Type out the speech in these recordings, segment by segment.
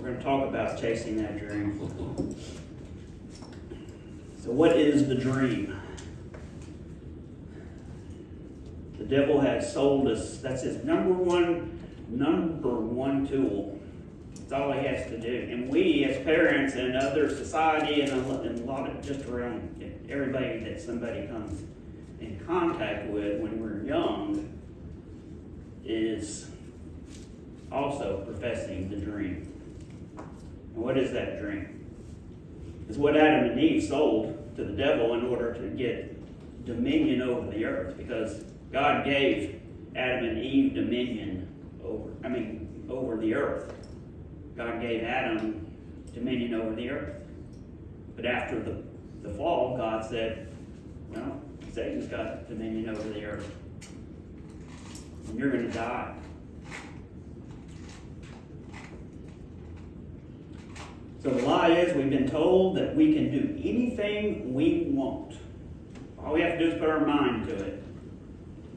going to talk about chasing that dream. So what is the dream? The devil has sold us. That's his number one tool. That's all he has to do. And we, as parents and other society and a lot of just around everybody that somebody comes in contact with when we're young, is also professing the dream. And what is that dream? It's what Adam and Eve sold to the devil in order to get dominion over the earth, because God gave Adam and Eve dominion over the earth. God gave Adam dominion over the earth. But after the fall, God said, well, Satan's got dominion over the earth. And you're going to die. So the lie is, we've been told that we can do anything we want. All we have to do is put our mind to it.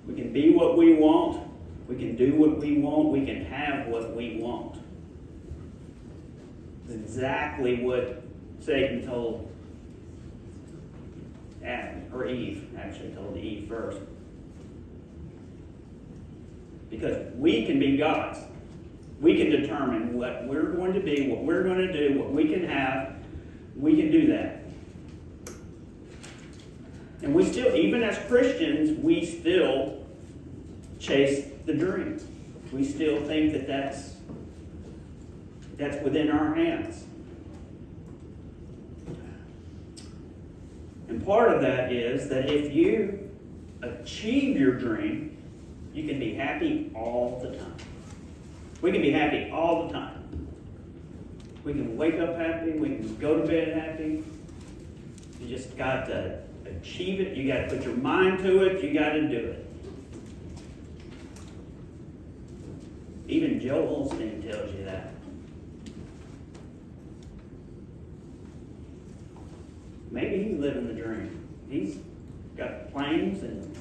We can be what we want. We can do what we want. We can have what we want. It's exactly what Satan told Adam, or Eve, actually told Eve first. Because we can be gods. We can determine what we're going to be, what we're going to do, what we can have. We can do that. And we still, even as Christians, we still chase the dream. We still think that that's within our hands. And part of that is that if you achieve your dream, you can be happy all the time. We can be happy all the time. We can wake up happy. We can go to bed happy. You just got to achieve it. You got to put your mind to it. You got to do it. Even Joel Osteen tells you that. Maybe he's living the dream. He's got planes and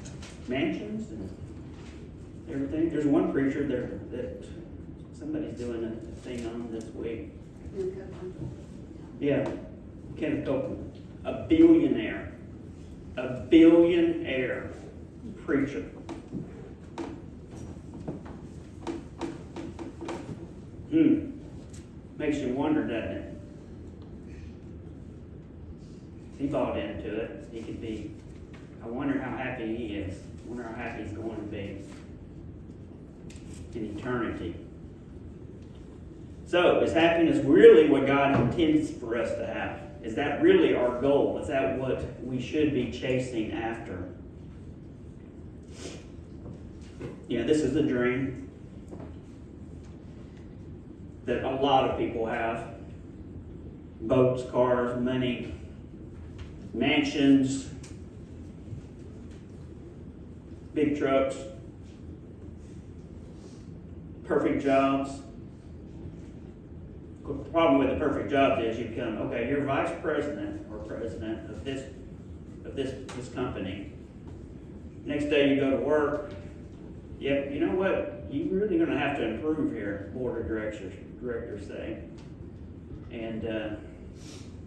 mansions and everything. There's one preacher there that somebody's doing a thing on this week. Yeah, Kenneth Copeland. A billionaire preacher. Makes you wonder, doesn't it? He bought into it. He could be, I wonder how happy he is. I wonder how happy he's going to be in eternity. So, is happiness really what God intends for us to have? Is that really our goal? Is that what we should be chasing after? Yeah, this is a dream that a lot of people have. Boats, cars, money, mansions, big trucks, perfect jobs. The problem with the perfect job is you become, okay, you're vice president or president of this company. Next day you go to work. Yep, you know what? You're really going to have to improve here, board of directors say. And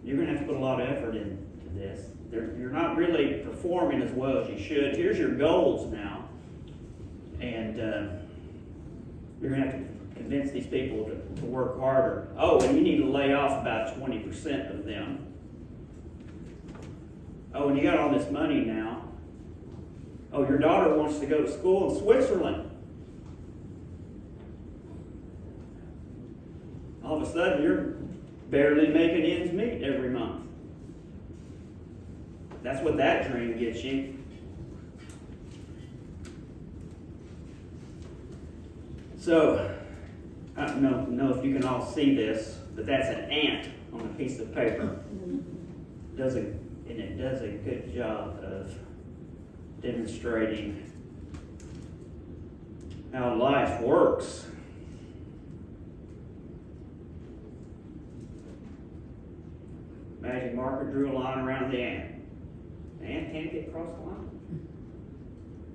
you're going to have to put a lot of effort into this. You're not really performing as well as you should. Here's your goals now. And you're going to have to convince these people to work harder. Oh, and you need to lay off about 20% of them. Oh, and you got all this money now. Oh, your daughter wants to go to school in Switzerland. All of a sudden, you're barely making ends meet every month. That's what that dream gets you. So, I don't know if you can all see this, but that's an ant on a piece of paper. It does a good job of demonstrating how life works. Magic marker drew a line around the ant. The ant can't get across the line.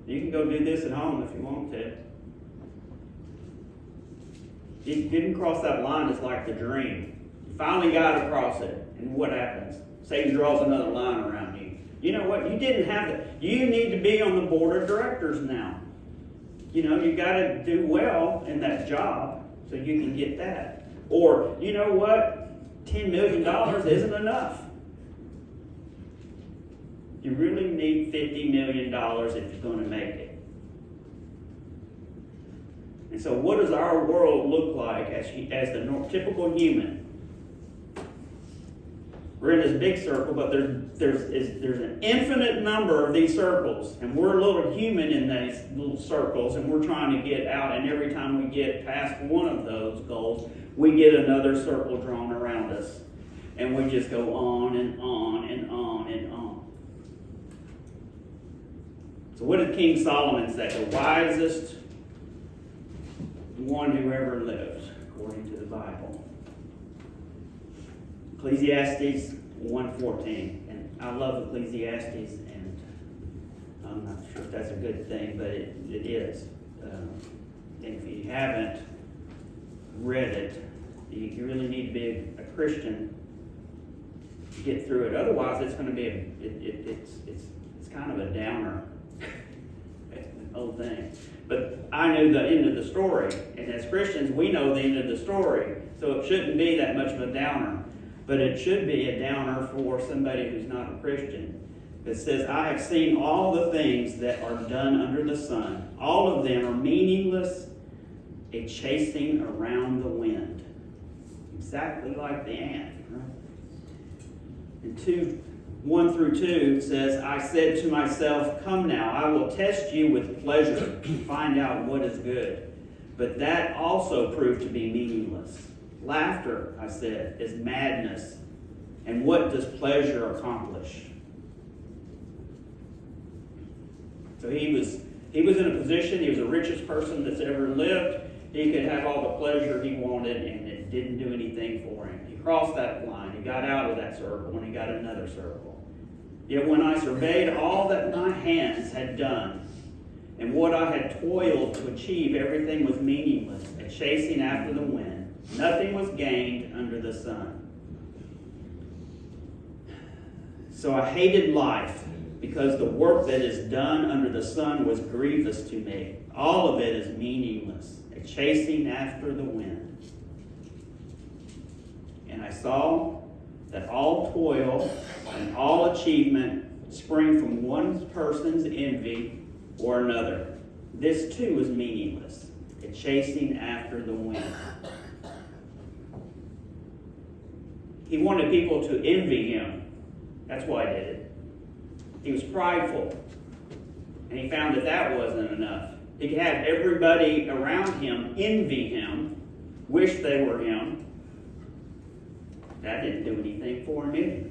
You can go do this at home if you want to. You didn't cross that line is like the dream. You finally got across it, and what happens? Satan draws another line around you. You know what? You didn't have that. You need to be on the board of directors now. You know, you got to do well in that job so you can get that. Or, you know what? $10 million isn't enough. You really need $50 million if you're going to make it. And so what does our world look like as the typical human? We're in this big circle, but there's an infinite number of these circles. And we're a little human in these little circles, and we're trying to get out. And every time we get past one of those goals, we get another circle drawn around us. And we just go on and on and on and on. So what did King Solomon say? The wisest one who ever lived, according to the Bible. Ecclesiastes 1:14, and I love Ecclesiastes, and I'm not sure if that's a good thing, but it is. And if you haven't read it, you really need to be a Christian to get through it. Otherwise, it's going to be it's kind of a downer, the whole thing. But I knew the end of the story, and as Christians, we know the end of the story, so it shouldn't be that much of a downer. But it should be a downer for somebody who's not a Christian. It says, I have seen all the things that are done under the sun. All of them are meaningless, a chasing around the wind. Exactly like the ant, right? And 1 through 2 says, I said to myself, come now, I will test you with pleasure, find out what is good. But that also proved to be meaningless. Laughter, I said, is madness. And what does pleasure accomplish? So he was in a position, he was the richest person that's ever lived. He could have all the pleasure he wanted, and it didn't do anything for him. He crossed that line, he got out of that circle, and he got another circle. Yet when I surveyed all that my hands had done, and what I had toiled to achieve, everything was meaningless, a chasing after the wind. Nothing was gained under the sun. So I hated life, because the work that is done under the sun was grievous to me. All of it is meaningless, a chasing after the wind. And I saw that all toil and all achievement spring from one person's envy or another. This too is meaningless, a chasing after the wind. He wanted people to envy him. That's why he did it. He was prideful. And he found that that wasn't enough. He could have everybody around him envy him, wish they were him. That didn't do anything for him either.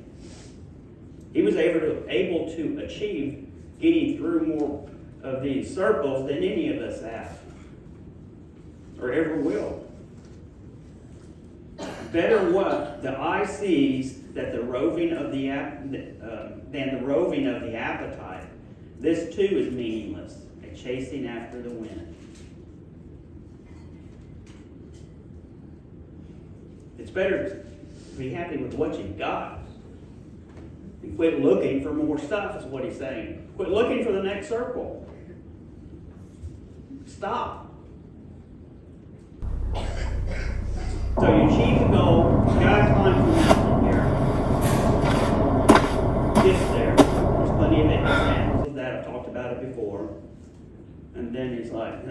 He was able to achieve getting through more of these circles than any of us have or ever will. Better what the eye sees that the roving of than the roving of the appetite. This too is meaningless, a chasing after the wind. It's better to be happy with what you've got and quit looking for more stuff, is what he's saying. Quit looking for the next circle. Stop. So you achieve the goal, you gotta climb the mountain here. Get there. There's plenty of examples of that. I've talked about it before. And then he's like,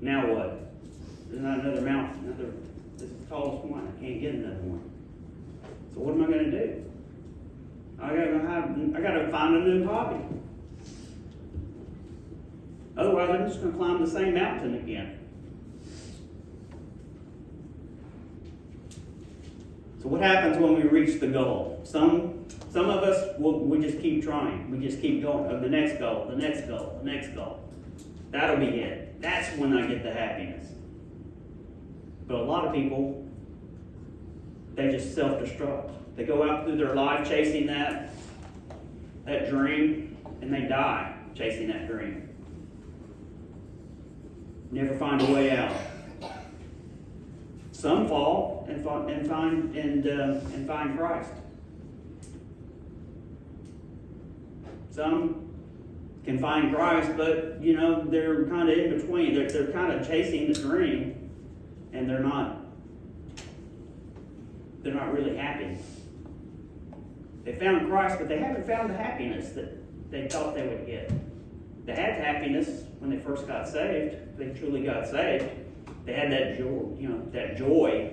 now what? There's not another mountain, this is the tallest one. I can't get another one. So what am I gonna do? I gotta find a new hobby. Otherwise, I'm just gonna climb the same mountain again. So what happens when we reach the goal? Some of us, we just keep trying. We just keep going. Oh, the next goal, the next goal, the next goal. That'll be it. That's when I get the happiness. But a lot of people, they just self-destruct. They go out through their life chasing that dream, and they die chasing that dream. never find a way out. Some fall and find Christ. Some can find Christ, but they're kind of in between. They're kind of chasing the dream, and they're not really happy. They found Christ, but they haven't found the happiness that they thought they would get. They had happiness when they first got saved. They truly got saved. They had that joy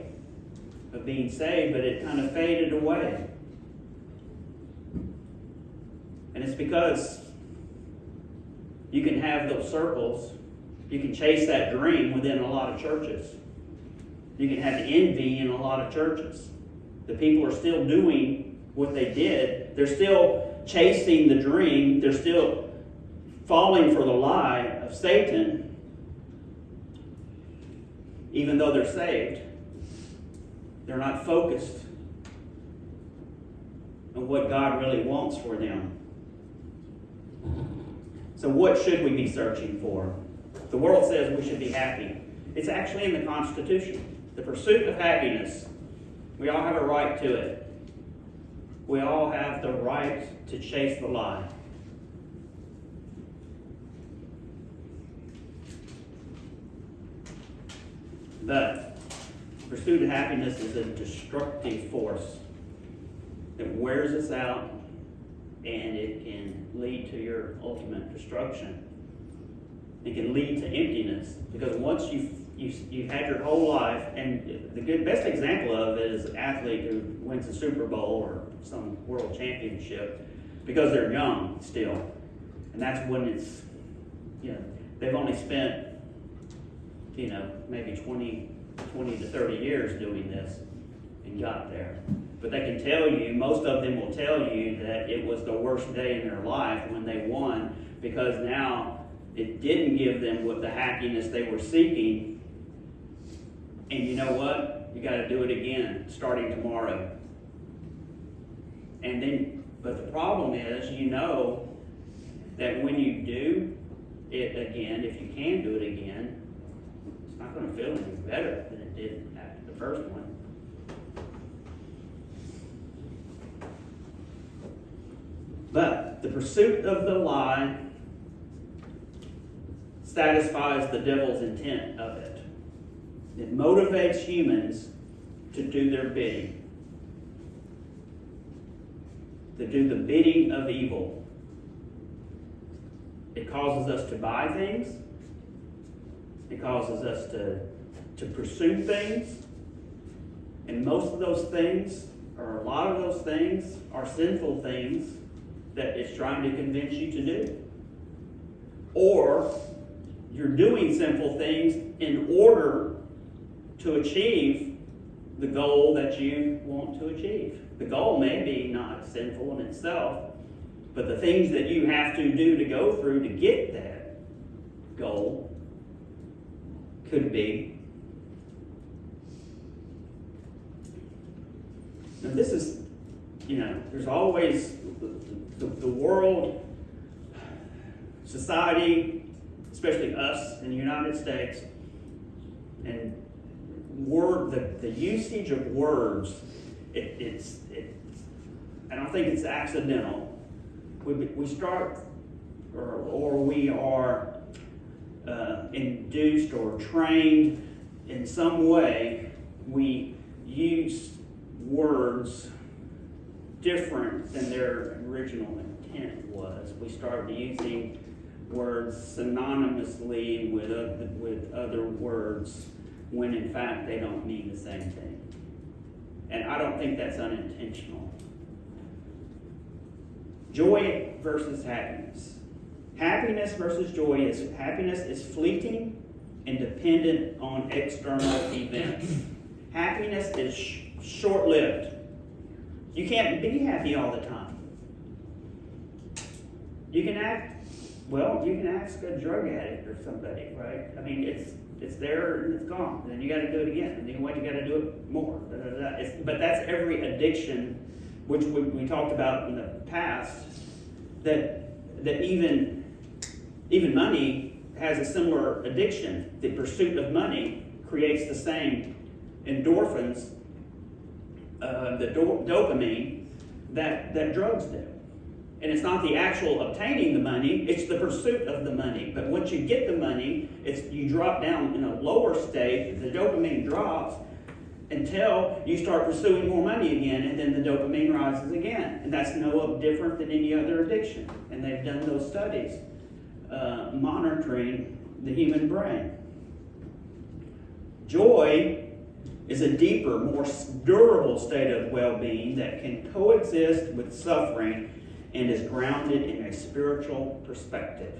of being saved, but it kind of faded away. And it's because you can have those circles. You can chase that dream within a lot of churches. You can have envy in a lot of churches. The people are still doing what they did. They're still chasing the dream. They're still falling for the lie of Satan, even though they're saved. They're not focused on what God really wants for them. So what should we be searching for? The world says we should be happy. It's actually in the Constitution. The pursuit of happiness. We all have a right to it. We all have the right to chase the lie. But pursuit of happiness is a destructive force that wears us out, and it can lead to your ultimate destruction. It can lead to emptiness, because once you've had your whole life, and the best example of it is an athlete who wins a Super Bowl or some world championship, because they're young still, and that's when it's they've only spent maybe 20 to 30 years doing this and got there. But they can tell you, most of them will tell you that it was the worst day in their life when they won, because now it didn't give them the happiness they were seeking. And you know what? You got to do it again starting tomorrow. But the problem is, that when you do it again, if you can do it again, it's not going to feel any better than it did after the first one. But the pursuit of the lie satisfies the devil's intent of it. It motivates humans to do their bidding, to do the bidding of evil. It causes us to buy things. It causes us to pursue things. And most of those things, or a lot of those things, are sinful things that it's trying to convince you to do. Or you're doing sinful things in order to achieve the goal that you want to achieve. The goal may be not sinful in itself, but the things that you have to do to go through to get that goal could be. Now this is, there's always the world, society, especially us in the United States, and the usage of words, it's I don't think it's accidental. We start, or we are induced or trained in some way. We use words different than their original intent was. We start using words synonymously with other words when in fact they don't mean the same thing. And I don't think that's unintentional. Joy versus happiness. Happiness versus joy is happiness is fleeting and dependent on external events. Happiness is short-lived. You can't be happy all the time. You can ask a drug addict or somebody, right? I mean, it's there and it's gone. Then you got to do it again. And then you got to do it more. But that's every addiction, which we talked about in the past, that even money has a similar addiction. The pursuit of money creates the same endorphins, dopamine, that drugs do. And it's not the actual obtaining the money, it's the pursuit of the money. But once you get the money, you drop down in a lower state, the dopamine drops until you start pursuing more money again, and then the dopamine rises again. And that's no different than any other addiction. And they've done those studies monitoring the human brain. Joy is a deeper, more durable state of well-being that can coexist with suffering and is grounded in a spiritual perspective.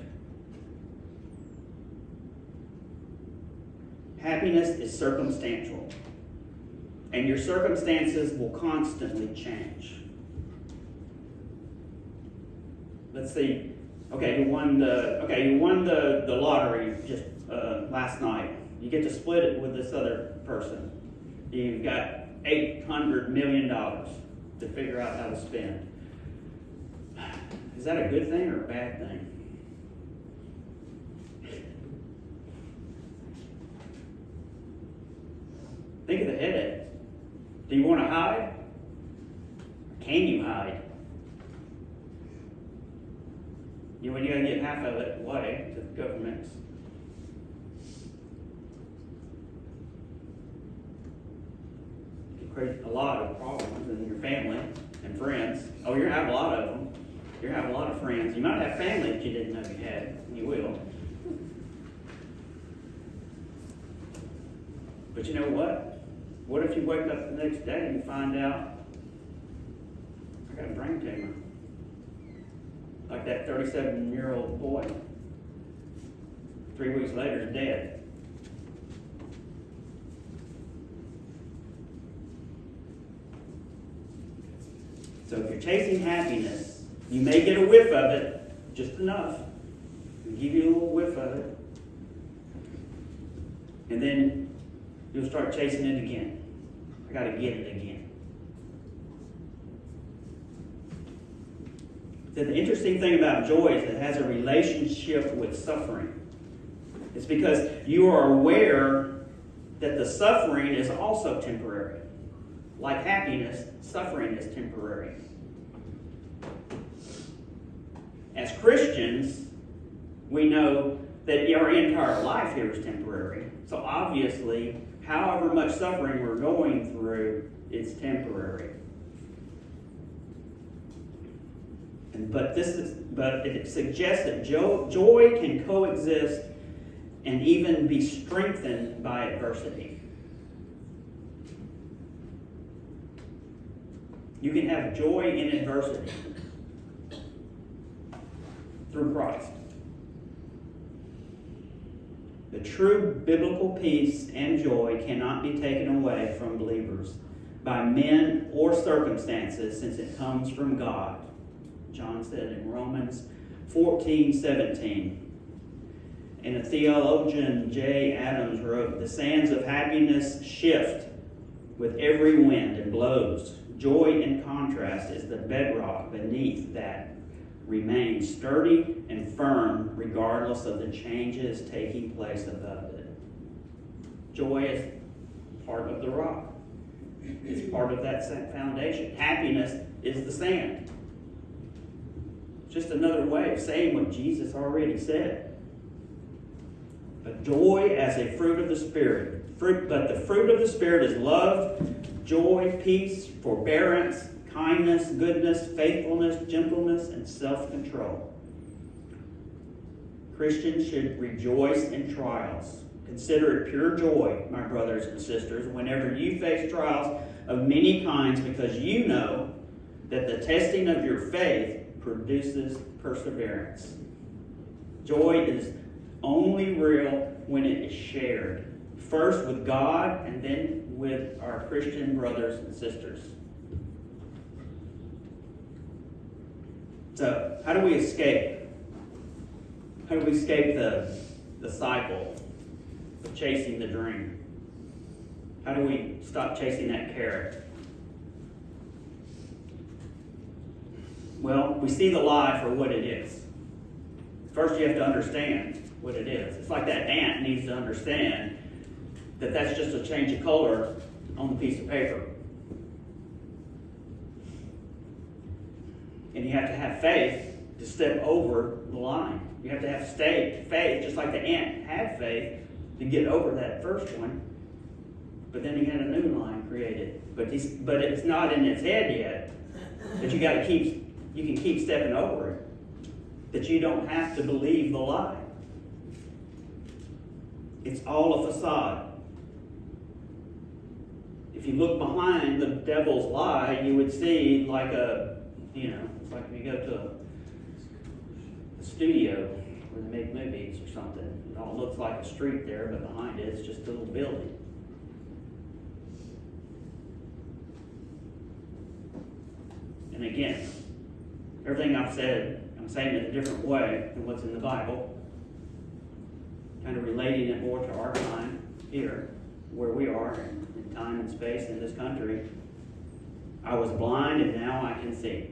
Happiness is circumstantial, and your circumstances will constantly change. Let's see. Okay, you won the lottery just last night. You get to split it with this other person. You've got $800 million to figure out how to spend. Is that a good thing or a bad thing? Think of the headache. Do you want to hide? Can you hide? You got to get half of it away to the governments. It creates a lot of problems in your family and friends. Oh, you're going to have a lot of them. You're going to have a lot of friends. You might have family that you didn't know you had. You will. But you know what? What if you wake up the next day and find out, I got a brain tumor? Like that 37-year-old boy. 3 weeks later is dead. So if you're chasing happiness, you may get a whiff of it, just enough. It'll give you a little whiff of it. And then you'll start chasing it again. I got to get it again. The interesting thing about joy is it has a relationship with suffering. It's because you are aware that the suffering is also temporary. Like happiness, suffering is temporary. As Christians, we know that our entire life here is temporary. So obviously, however much suffering we're going through, it's temporary. But it suggests that joy can coexist and even be strengthened by adversity. You can have joy in adversity through Christ. The true biblical peace and joy cannot be taken away from believers by men or circumstances, since it comes from God. John said in Romans 14:17. And a theologian, J. Adams, wrote, "The sands of happiness shift with every wind and blows. Joy, in contrast, is the bedrock beneath that remains sturdy and firm regardless of the changes taking place above it." Joy is part of the rock. It's part of that foundation. Happiness is the sand. Just another way of saying what Jesus already said. But joy as a fruit of the Spirit. But the fruit of the Spirit is love, joy, peace, forbearance, kindness, goodness, faithfulness, gentleness, and self-control. Christians should rejoice in trials. Consider it pure joy, my brothers and sisters, whenever you face trials of many kinds, because you know that the testing of your faith produces perseverance. Joy is only real when it is shared, first with God and then with our Christian brothers and sisters. So, how do we escape? How do we escape the cycle of chasing the dream? How do we stop chasing that carrot? Well, we see the lie for what it is. First, you have to understand what it is. It's like that ant needs to understand that that's just a change of color on the piece of paper. And you have to have faith to step over the line. You have to have faith, just like the ant had faith to get over that first one. But then he had a new line created. But it's not in its head yet. That you can keep stepping over it. That you don't have to believe the lie. It's all a facade. If you look behind the devil's lie, you would see like it's like if you go to a studio where they make movies or something. It all looks like a street there, but behind it, it's just a little building. And again, everything I've said, I'm saying it a different way than what's in the Bible. Kind of relating it more to our time here, where we are in time and space in this country. I was blind and now I can see.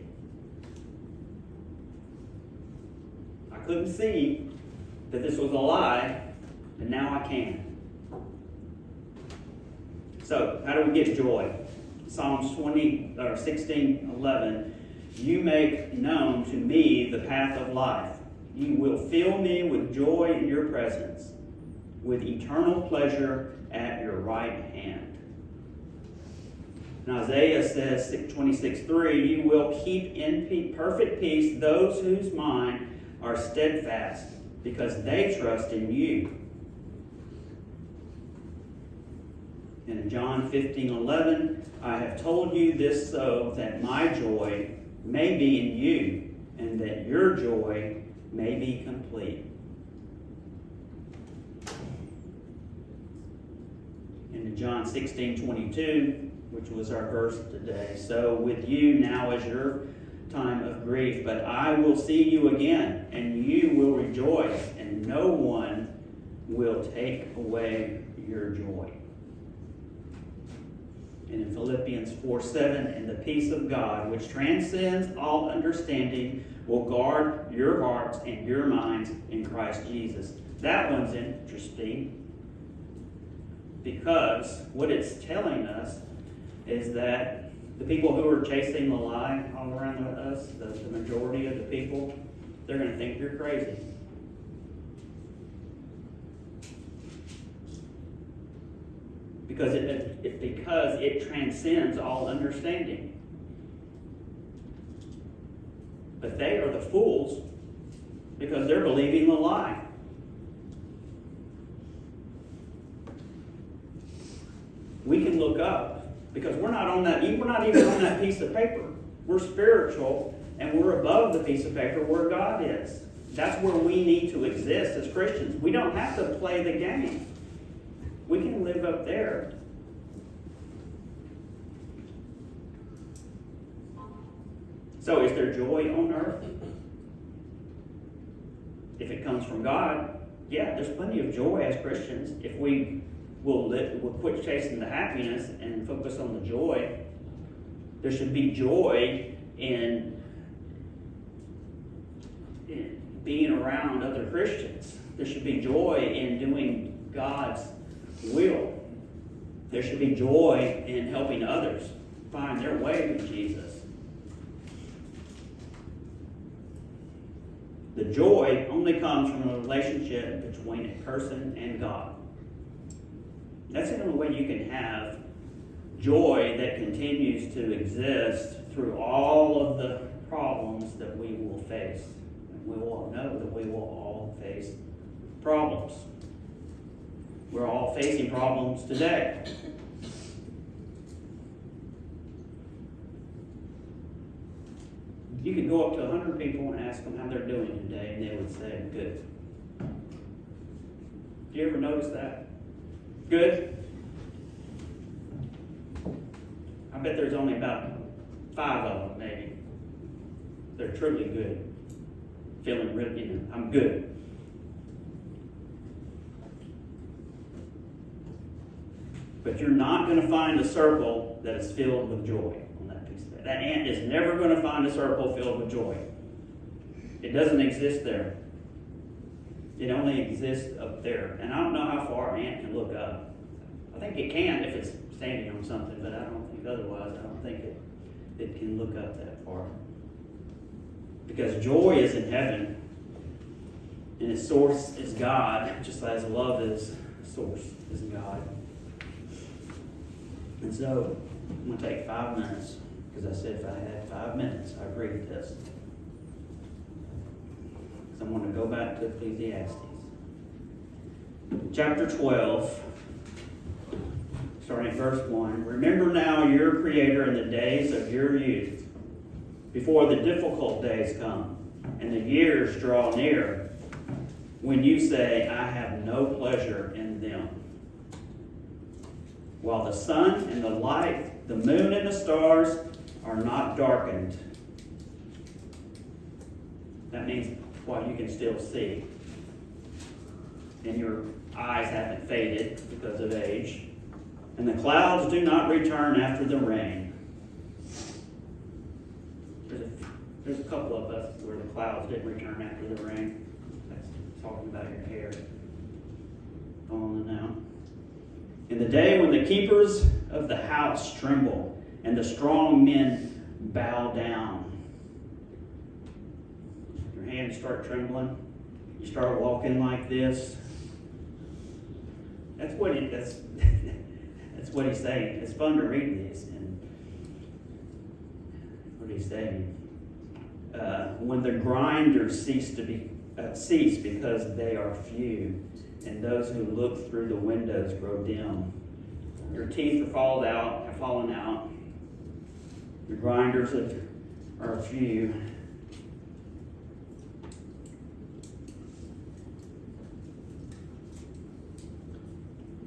I couldn't see that this was a lie, and now I can. So, how do we get joy? Psalms 16:11. You make known to me the path of life. You will fill me with joy in your presence, with eternal pleasure at your right hand. And Isaiah says, 26:3, you will keep in perfect peace those whose mind are steadfast, because they trust in you. And in John 15:11, I have told you this so that my joy may be in you, and that your joy may be complete. And in John 16:22, which was our verse today, so with you now is your time of grief, but I will see you again, and you will rejoice, and no one will take away your joy. And in Philippians 4:7, and the peace of God, which transcends all understanding, will guard your hearts and your minds in Christ Jesus. That one's interesting, because what it's telling us is that the people who are chasing the lie all around us, the majority of the people, they're going to think you're crazy. Because it transcends all understanding. But they are the fools because they're believing the lie. We can look up because we're not even on that piece of paper. We're spiritual and we're above the piece of paper where God is. That's where we need to exist as Christians. We don't have to play the game. We can live up there. So is there joy on earth? If it comes from God, yeah, there's plenty of joy as Christians. If we'll quit chasing the happiness and focus on the joy. There should be joy in being around other Christians. There should be joy in doing God's will. There should be joy in helping others find their way with Jesus. The joy only comes from a relationship between a person and God. That's the only way you can have joy that continues to exist through all of the problems that we will face. And we will all know that we will all face problems. We're all facing problems today. You could go up to 100 people and ask them how they're doing today, and they would say, good. Do you ever notice that? Good? I bet there's only about 5 of them, maybe. They're truly good. Feeling really, I'm good. But you're not going to find a circle that is filled with joy on that piece of it. That ant is never going to find a circle filled with joy. It doesn't exist there. It only exists up there. And I don't know how far an ant can look up. I think it can if it's standing on something, but I don't think otherwise. I don't think it can look up that far. Because joy is in heaven, and its source is God, just as love is source is God. And so I'm going to take 5 minutes, because I said if I had 5 minutes, I'd read this. So I'm going to go back to Ecclesiastes. Chapter 12, starting at verse 1. Remember now your Creator in the days of your youth, before the difficult days come, and the years draw near, when you say, I have no pleasure in them. While the sun and the light, the moon and the stars are not darkened. That means while you can still see, and your eyes haven't faded because of age, and the clouds do not return after the rain. There's a couple of us where the clouds didn't return after the rain. That's talking about your hair falling down. In the day when the keepers of the house tremble and the strong men bow down. Your hands start trembling. You start walking like this. That's what he's saying. It's fun to read this. And what he's saying. When the grinders cease because they are few, and those who look through the windows grow dim. Your teeth have fallen out. Your grinders are few.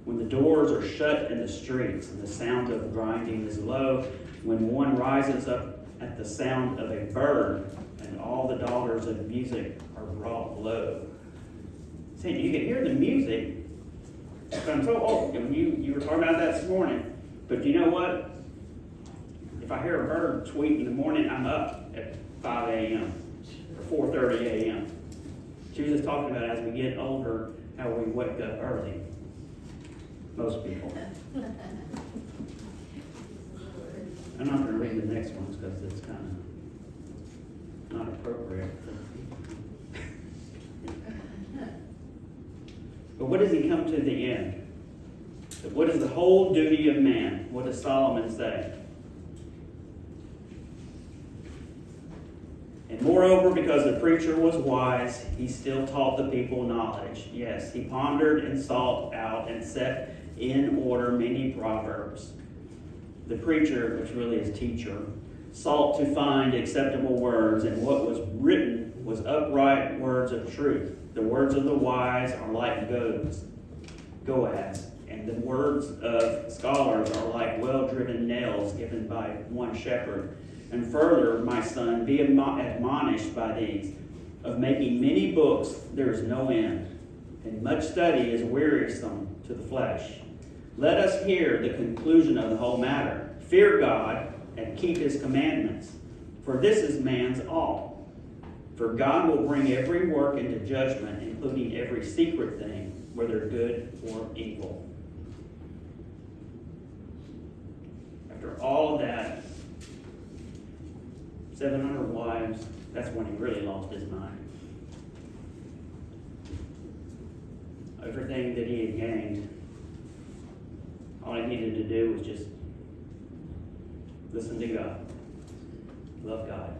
When the doors are shut in the streets, and the sound of grinding is low, when one rises up at the sound of a bird, and all the daughters of music are brought low. See, you can hear the music. I'm so old. You were talking about that this morning. But you know what? If I hear a bird tweet in the morning, I'm up at 5 a.m. or 4:30 a.m. She was just talking about as we get older, how we wake up early. Most people. I'm not going to read the next ones because it's kind of not appropriate. But what does he come to the end? What is the whole duty of man? What does Solomon say? And moreover, because the preacher was wise, he still taught the people knowledge. Yes, he pondered and sought out and set in order many proverbs. The preacher, which really is teacher, sought to find acceptable words, and what was written was upright words of truth. The words of the wise are like goads, and the words of scholars are like well-driven nails given by one shepherd. And further, my son, be admonished by these. Of making many books there is no end, and much study is wearisome to the flesh. Let us hear the conclusion of the whole matter. Fear God and keep his commandments, for this is man's all. For God will bring every work into judgment, including every secret thing, whether good or evil. After all of that, 700 wives, that's when he really lost his mind. Everything that he had gained, all he needed to do was just listen to God, love God.